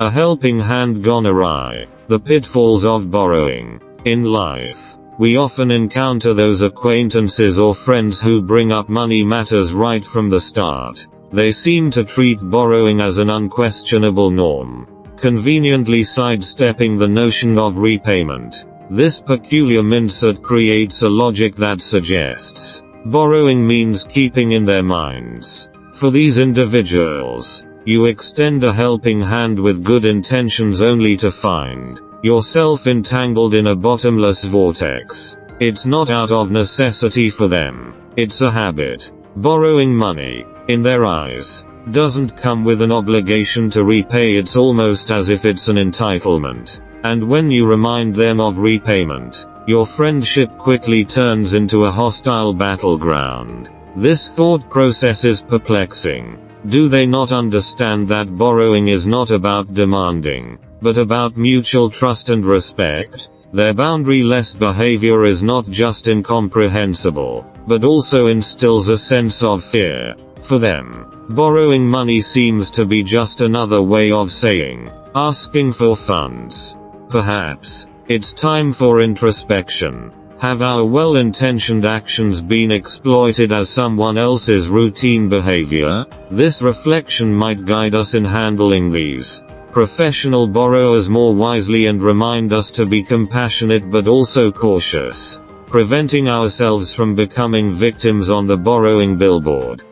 A helping hand gone awry. The pitfalls of borrowing. In life, we often encounter those acquaintances or friends who bring up money matters right from the start. They seem to treat borrowing as an unquestionable norm, conveniently sidestepping the notion of repayment. This peculiar mindset creates a logic that suggests borrowing means keeping in their minds. For these individuals, you extend a helping hand with good intentions only to find yourself entangled in a bottomless vortex. It's not out of necessity for them, it's a habit. Borrowing money, in their eyes, doesn't come with an obligation to repay. It's almost as if it's an entitlement. And when you remind them of repayment, your friendship quickly turns into a hostile battleground. This thought process is perplexing. Do they not understand that borrowing is not about demanding, but about mutual trust and respect? Their boundary-less behavior is not just incomprehensible, but also instills a sense of fear. For them, borrowing money seems to be just another way of saying, asking for funds. Perhaps, it's time for introspection. Have our well-intentioned actions been exploited as someone else's routine behavior? This reflection might guide us in handling these professional borrowers more wisely and remind us to be compassionate but also cautious, preventing ourselves from becoming victims on the borrowing billboard.